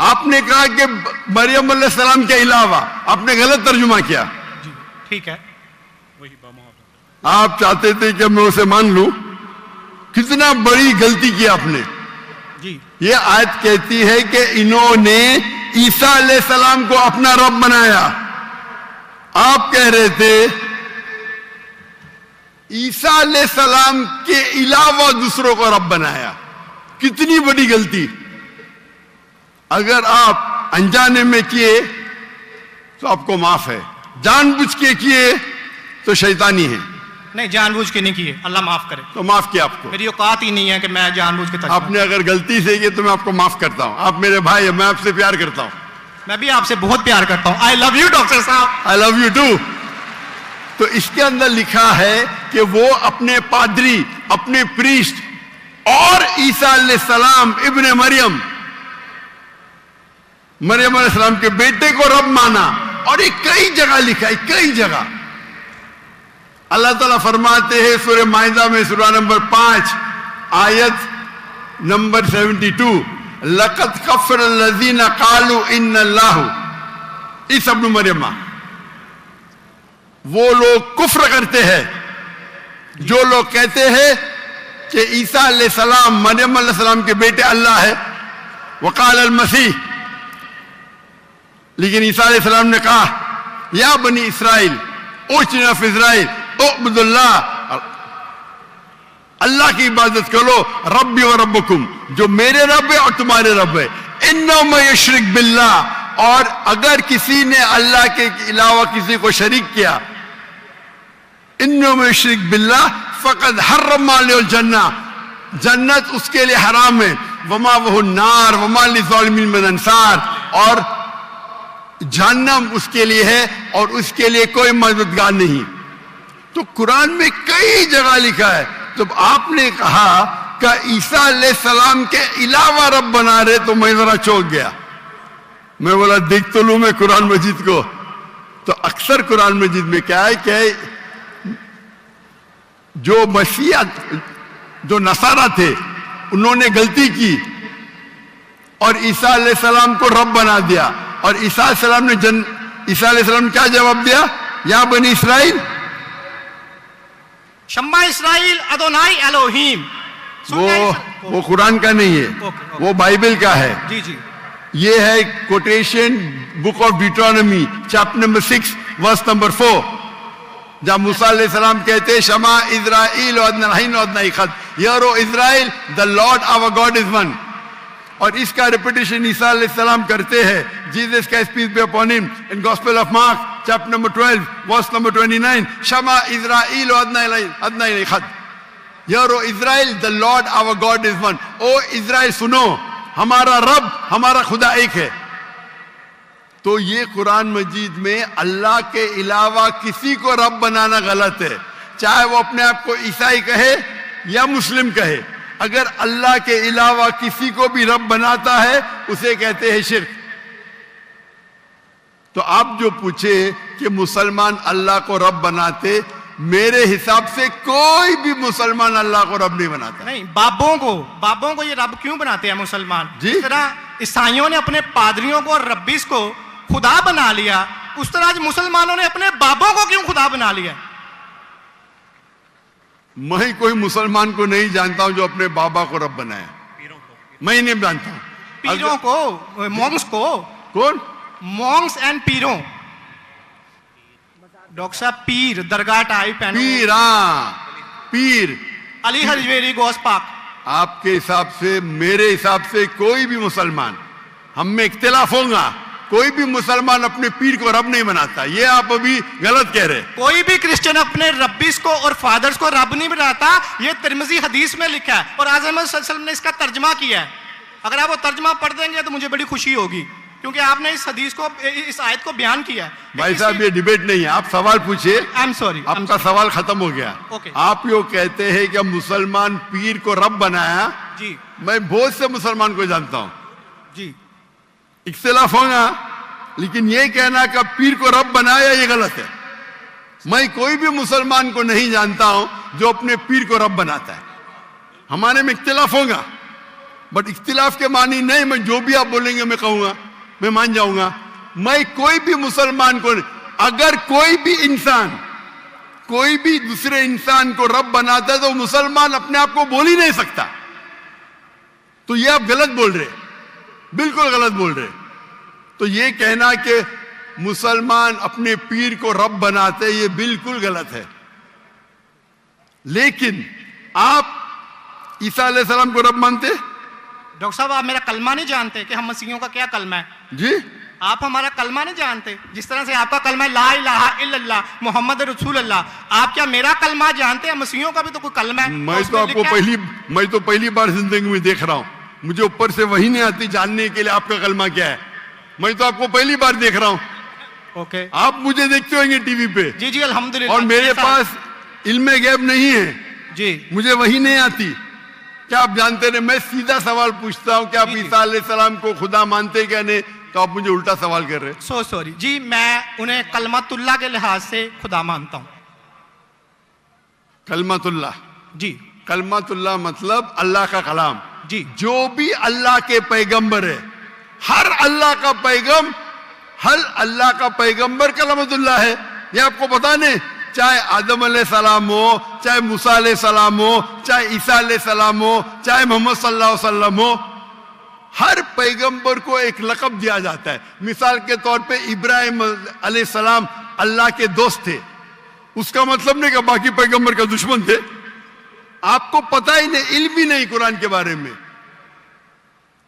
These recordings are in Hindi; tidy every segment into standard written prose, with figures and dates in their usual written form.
आपने कहा कि मरियम अलैहिस्सलाम के अलावा, आपने गलत तर्जुमा किया। जी ठीक है, आप चाहते थे कि मैं उसे मान लूं, कितना बड़ी गलती की आपने। जी ये आयत कहती है कि इन्होंने ईसा अलैहिस्सलाम को अपना रब बनाया। आप कह रहे थे ईसा अलैहिस्सलाम के अलावा दूसरों को रब बनाया। कितनी बड़ी गलती। अगर आप अनजाने में किए तो आपको माफ है, जानबूझ के किए तो शैतानी है। नहीं, जानबूझ के नहीं किए, अल्लाह माफ करे। तो माफ किया आपको। मेरी औकात ही नहीं है कि मैं जानबूझ के। आपने अगर गलती से किया तो मैं आपको माफ करता हूं। आप मेरे भाई हैं, मैं आपसे प्यार करता हूं। मैं भी आपसे बहुत प्यार करता हूं। आई लव यू डॉक्टर साहब। I love you too. तो इसके अंदर लिखा है कि वो अपने पादरी, अपने प्रीस्ट और ईसा अलैहिस्सलाम इब्ने मरियम, मरियम अलैहिस्सलाम के बेटे को रब माना। और ये कई जगह लिखा है, कई जगह। अल्लाह ताला फरमाते हैं सूरह माइदा में सूरह नंबर 5 आयत नंबर 72, लक़द कफ़र लज़ीना क़ालू इन्नल्लाहु ईसा इब्न मरियम। वो लोग कुफ्र करते हैं जो लोग कहते हैं कि ईसा अलैहिस्सलाम मरियम अलैहिस्सलाम के बेटे अल्लाह है। वक़ाल अल मसीह, लेकिन ईसा अलैहिस्सलाम ने कहा या बनी इसराइल ओचना फी इस्राइल उअबुदुल्लाह, अल्लाह की इबादत करो, रब्बी व रब्बुकुम, जो मेरे रब है और तुम्हारे रब है। इन्नो में यशरिक बिल्लाह, और अगर किसी ने अल्लाह के अलावा किसी को शरीक किया, इन्नो में यशरिक बिल्लाह फ़क़द हर्रम अलैहिल जन्ना, जन्नत उसके लिए हराम है। वमा वहु नार वमा लिज़ालिमीन मिन अंसार, और जहन्नम उसके लिए है और उसके लिए कोई मददगार नहीं। तो कुरान में कई जगह लिखा है। जब आपने कहा कि ईसा अलैहिस्सलाम के अलावा रब बना रहे तो मैं जरा चौंक गया। मैं बोला देख तो लूं मैं कुरान मजीद को। तो अक्सर कुरान मजीद में क्या है कि जो मसीहा, जो नसारा थे, उन्होंने गलती की और ईसा अलैहिस्सलाम को रब बना दिया। और ईसा अलैहिस्सलाम ने क्या जवाब दिया? या बनी इसराइल शम्मा इसराइल अदोनाई एलोहीम। वो कुरान का नहीं है, वो बाइबल का है। जी जी, ये है quotation book of Deuteronomy chapter number 6 verse number 4, जहां मूसा अलैहिस्सलाम कहते हैं शमा इस्राइल यारो Israel the lord our god is one. और इसका रिपीटेशन ईसा अलैहिस्सलाम करते हैं, जीसस का peace be upon him, in gospel of Mark chapter number 12 verse number 29, शमा इस्राइल अदनाई खद यारो Israel the lord our god is one. ओ इस्राइल सुनो, हमारा रब, हमारा खुदा एक है। तो ये कुरान मजीद में अल्लाह के अलावा किसी को रब बनाना गलत है, चाहे वो अपने आप को ईसाई कहे या मुस्लिम कहे। अगर अल्लाह के अलावा किसी को भी रब बनाता है उसे कहते हैं शिर्क। तो आप जो पूछे कि मुसलमान अल्लाह को रब बनाते, मेरे हिसाब से कोई भी मुसलमान अल्लाह को रब नहीं बनाता। नहीं, बाबों को ये रब क्यों बनाते हैं मुसलमान? जिस तरह ईसाइयों ने अपने पादरियों को और रब्बीस को खुदा बना लिया, उस तरह आज मुसलमानों ने अपने बाबों को क्यों खुदा बना लिया? मैं कोई मुसलमान को नहीं जानता हूं जो अपने बाबा को रब बनाया। मैं नहीं जानता हूं। पीरों को, मॉन्क्स को। कौन? Monks and पीरों। डॉक्टर साहब पीर, दरगाह टाइप है। पीर, हाँ पीर, अली हजवेरी गोस पाक। आपके हिसाब से, मेरे हिसाब से कोई भी मुसलमान, हम में इख्तिलाफ होगा, कोई भी मुसलमान अपने पीर को रब नहीं बनाता। ये आप अभी गलत कह रहे। कोई भी क्रिश्चियन अपने रब्बीस को और फादर्स को रब नहीं बनाता। ये तिरमिज़ी हदीस में लिखा है और आज़म सल्लल्लाहु अलैहि वसल्लम ने इसका तर्जमा किया है। अगर आप वो तर्जमा पढ़ देंगे तो मुझे बड़ी खुशी होगी, क्योंकि आपने इस हदीस को, इस आयत को बयान किया है। भाई साहब ये डिबेट नहीं है, आप सवाल पूछिए। आई एम सॉरी, आपका सवाल खत्म हो गया। आप यो कहते हैं कि मुसलमान पीर को रब बनाया। जी, मैं बहुत से मुसलमान को जानता हूं जी, इख्तिलाफ होगा, लेकिन ये कहना कि पीर को रब बनाया ये गलत है। मैं कोई भी मुसलमान को नहीं जानता हूं जो अपने पीर को रब बनाता है। हमारे में इख्तिलाफ होगा, बट इख्तिलाफ के मानी नहीं, मैं जो भी आप बोलेंगे मैं कहूंगा, मैं मान जाऊंगा। मैं कोई भी मुसलमान को, अगर कोई भी इंसान कोई भी दूसरे इंसान को रब बनाता है तो मुसलमान अपने आप को बोल ही नहीं सकता। तो ये आप गलत बोल रहे, बिल्कुल गलत बोल रहे। तो ये कहना कि मुसलमान अपने पीर को रब बनाते, ये बिल्कुल गलत है। लेकिन आप ईसा अलैहिस्सलाम को रब मानते? डॉक्टर साहब, आप मेरा कलमा नहीं जानते कि हम मसीहियों का क्या कलमा है? जी, आप हमारा कलमा नहीं जानते। जिस तरह से आपका कलमा है ला इलाहा इल्लल्लाह मोहम्मद रसूल अल्लाह, आप क्या मेरा कलमा जानते हैं? मसीहियों का भी तो कोई कलमा है। मैं तो पहली बार जिंदगी में देख रहा हूं। मुझे ऊपर से वही नहीं आती जानने के लिए आपका कलमा क्या है। मैं तो आपको पहली बार देख रहा हूं। ओके, आप मुझे देखते होंगे टीवी पे। जी जी अल्हम्दुलिल्लाह। और मेरे पास इल्मे गैब नहीं है जी, मुझे वही नहीं आती। क्या आप जानते नहीं? मैं सीधा सवाल पूछता हूं कि आप ईसा अलैहिस्सलाम को खुदा मानते क्या नहीं, तो आप मुझे उल्टा सवाल कर रहे हैं। सो सॉरी जी, मैं उन्हें कलमतुल्लाह के लिहाज से खुदा मानता हूं। कलमतुल्लाह? जी, कलमतुल्लाह मतलब अल्लाह का कलाम। जी, जो भी अल्लाह के पैगंबर है, हर अल्लाह का पैगंबर कलमतुल्लाह है। ये आपको पता नहीं? चाहे आदम अलैहिस्सलाम हो, चाहे मूसा अलैहिस्सलाम हो, चाहे ईसा अलैहिस्सलाम हो, चाहे मोहम्मद सल्लल्लाहु अलैहि वसल्लम हो, हर पैगंबर को एक लक़ब दिया जाता है। मिसाल के तौर पे इब्राहिम अलैहिस्सलाम अल्लाह के दोस्त थे, उसका मतलब नहीं कि बाकी पैगंबर का दुश्मन थे। आपको पता ही नहीं, इल्म भी नहीं कुरान के बारे में।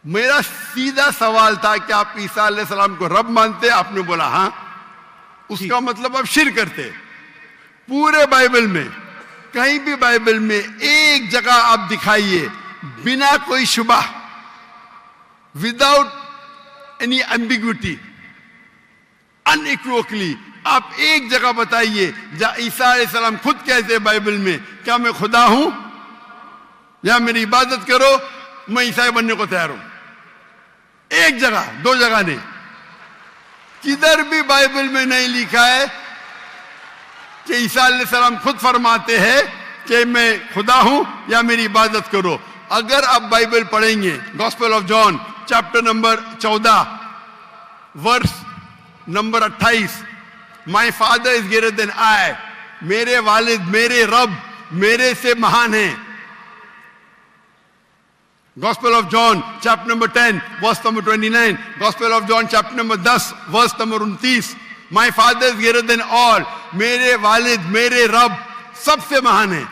मेरा सीधा सवाल था कि आप ईसा अलैहिस्सलाम को रब मानते? आपने बोला हाँ। उसका मतलब आप शिर्क करते। पूरे बाइबल में, कहीं भी बाइबल में एक जगह आप दिखाइए बिना कोई शुबा, विदाउट एनी एम्बिग्विटी, अनइक्विवोकली, आप एक जगह बताइए जहां ईसा अलैहिस्सलाम खुद कहते हैं बाइबल में क्या मैं खुदा हूं या मेरी इबादत करो, मैं ईसाई बनने को तैयार हूं। एक जगह, दो जगह नहीं, किधर भी बाइबल में नहीं लिखा है कि ईसा अलैहिस्सलाम खुद फरमाते हैं कि मैं खुदा हूं या मेरी इबादत करो। अगर आप बाइबल पढ़ेंगे, gospel of John chapter number 14 verse number 28, my father is greater than I, मेरे वालिद, मेरे रब मेरे से महान है। Gospel of John chapter number 10 verse number 29, Gospel of John chapter number 10 verse number 29, my father is greater than all, मेरे वालिद मेरे रब सबसे महान है।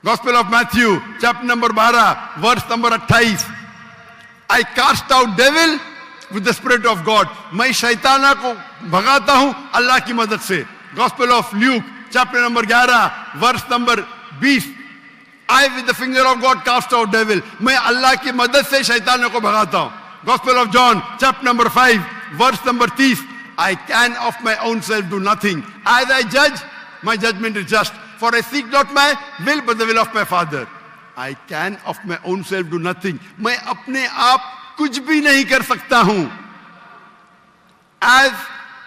Gospel of Matthew chapter number 12 verse number 28, I cast out devil with the spirit of God, मैं शैताना को भगाता हूं अल्लाह की मदद से। Gospel of Luke chapter number 11 verse number 20, I with the finger of God cast out devil, मैं अल्लाह की मदद से शैतानों को भगाता हूं। Gospel of John chapter number 5 verse number 30, I can of my own self do nothing, as I judge my judgment is just, for I seek not my will but the will of my Father। I can of my own self do nothing, मैं अपने आप कुछ भी नहीं कर सकता हूं। As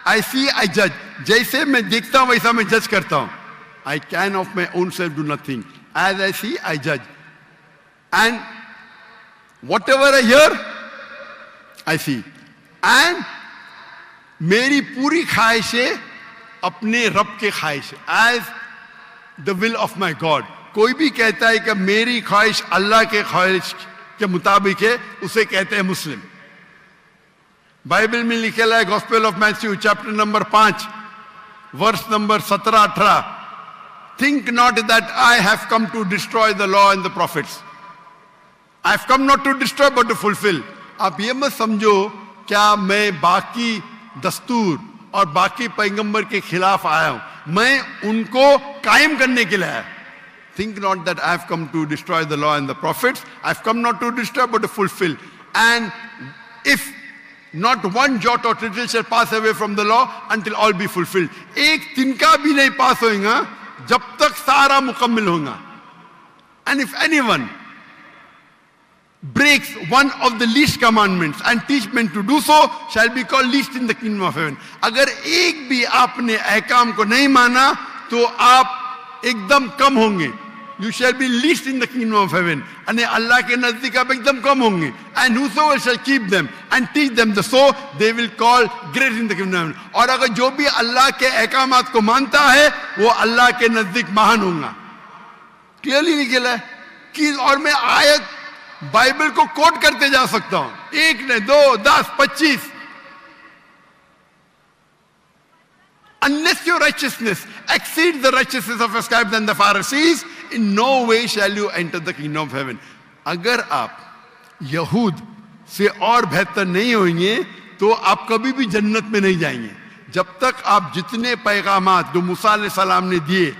I see I judge, जैसे मैं देखता हूं वैसा मैं जज करता हूं। I can of my own self do nothing, as I see I judge, and whatever I hear I see, and मेरी पूरी ख्वाहिशें अपने रब के ख्वाहिश, as the will of my God। कोई भी कहता है कि मेरी ख्वाहिश अल्लाह के ख्वाहिश के मुताबिक है, उसे कहते हैं मुस्लिम। बाइबल में लिखेला है gospel of Matthew chapter number 5 verse number 17-18, think not that I have come to destroy the law and the prophets, I have come not to destroy but to fulfill। आप ये मत समझो क्या मैं बाकी दस्तूर और बाकी पैगंबर के खिलाफ आया हूं, मैं उनको कायम करने के लिए आया। Think not that I have come to destroy the law and the prophets, I have come not to destroy but to fulfill। And if not one jot or tittle shall pass away from the law until all be fulfilled, एक तिनका भी नहीं पास होगा जब तक सारा मुकम्मल होगा। And if anyone breaks one of the least commandments and teach men to do so shall be called least in the kingdom of heaven। अगर एक भी आपने अहकाम को नहीं माना तो आप एकदम कम होंगे you shall be least in the kingdom of heaven. यानी अल्लाह के नजदीक आप एकदम कम होंगे. And whosoever shall keep them and teach them the so, they will call great in the kingdom of heaven. और अगर जो भी अल्लाह के अहकामात को मानता है वो अल्लाह के नजदीक महान होगा. क्लियरली निकला है कि, और मैं आयत बाइबल को कोट करते जा सकता हूं, 1 ने 2 10 25. Unless your righteousness exceeds the righteousness of the scribes and the Pharisees, in no way shall you enter the kingdom of heaven. अगर आप यहूद से और बेहतर नहीं होंगे तो आप कभी भी जन्नत में नहीं जाएंगे. जब तक आप जितने पैगामात जो मूसा अलैहिस्सलाम ने दिए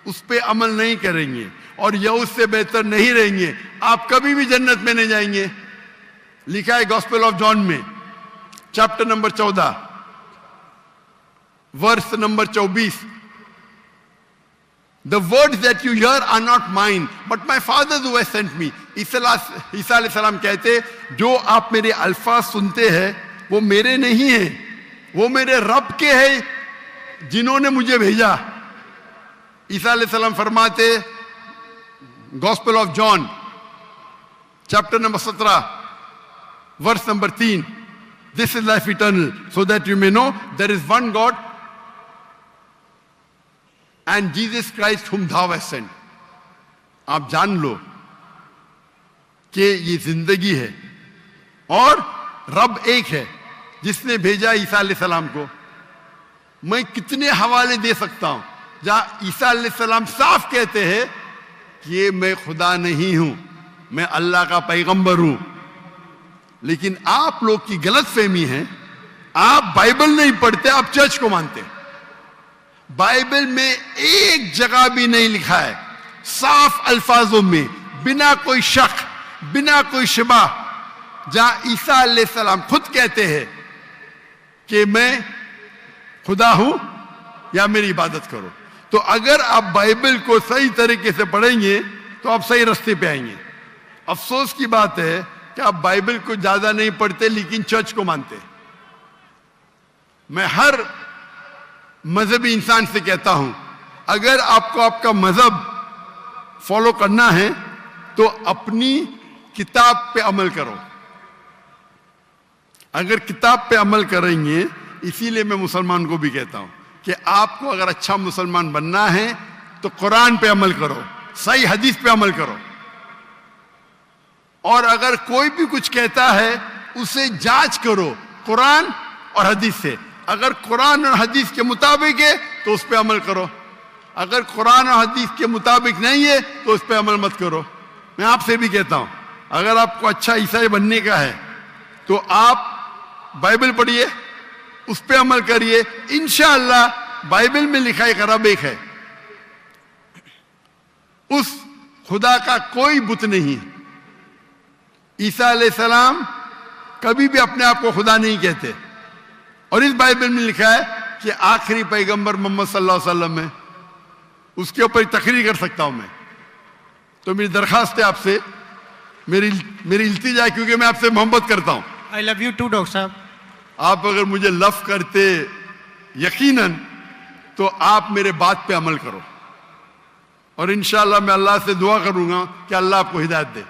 उस पे अमल नहीं करेंगे और यहूद से बेहतर नहीं रहेंगे, आप कभी भी जन्नत में नहीं जाएंगे. लिखा है गॉस्पेल ऑफ जॉन में chapter number 14 verse number 24. The words that you hear are not mine, but my Father who has sent me. ईसा अलैहिस्सलाम कहते, जो आप मेरे अल्फाज सुनते हैं वो मेरे नहीं हैं, वो मेरे रब के हैं जिन्होंने मुझे भेजा. ईसा अलैहिस्सलाम फरमाते, gospel of John chapter number 17 verse number 3, This is life eternal, so that you may know there is one God and Jesus Christ whom thou hast sent. आप जान लो कि ये जिंदगी है और रब एक है जिसने भेजा ईसा अलैहिस्सलाम को. मैं कितने हवाले दे सकता हूं जहां ईसा अलैहिस्सलाम साफ कहते हैं कि मैं खुदा नहीं हूं, मैं अल्लाह का पैगंबर हूं. लेकिन आप लोग की गलत फहमी है, आप बाइबल नहीं पढ़ते, आप चर्च को मानते. बाइबल में एक जगह भी नहीं लिखा है साफ अल्फाजों में, बिना कोई शक, बिना कोई शिबा, जहां ईसा अलैहिस्सलाम खुद कहते हैं कि मैं खुदा हूं या मेरी इबादत करो. तो अगर आप बाइबल को सही तरीके से पढ़ेंगे तो आप सही रास्ते पे आएंगे. अफसोस की बात है कि आप बाइबल को ज्यादा नहीं पढ़ते लेकिन चर्च को मानते. मैं हर मजहबी इंसान से कहता हूं, अगर आपको आपका मजहब फॉलो करना है तो अपनी किताब पे अमल करो. अगर किताब पे अमल करेंगे, इसीलिए मैं मुसलमान को भी कहता हूं कि आपको अगर अच्छा मुसलमान बनना है तो कुरान पे अमल करो, सही हदीस पे अमल करो. और अगर कोई भी कुछ कहता है उसे जांच करो कुरान और हदीस से. अगर कुरान और हदीस के मुताबिक है तो उस पर अमल करो, अगर कुरान और हदीस के मुताबिक नहीं है तो उस पर अमल मत करो. मैं आपसे भी कहता हूं, अगर आपको अच्छा ईसाई बनने का है तो आप बाइबल पढ़िए, उस पर अमल करिए. इंशाअल्लाह बाइबल में लिखा एक रब एक है, उस खुदा का कोई बुत नहीं है. ईसा अलैहिस्सलाम कभी भी अपने आप को खुदा नहीं कहते. और इस बाइबल में लिखा है कि आखिरी पैगंबर मोहम्मद सल्लल्लाहु अलैहि वसल्लम है. उसके ऊपर तकरीर कर सकता हूं मैं. तो मेरी दरखास्त है आपसे, मेरी इल्तिजा है, क्योंकि मैं आपसे मोहब्बत करता हूं. I love you too doctor साहब. आप अगर मुझे लव करते यकीनन तो आप मेरे बात पे अमल करो. और इंशाअल्लाह मैं अल्लाह से दुआ करूंगा कि अल्लाह आपको हिदायत दे.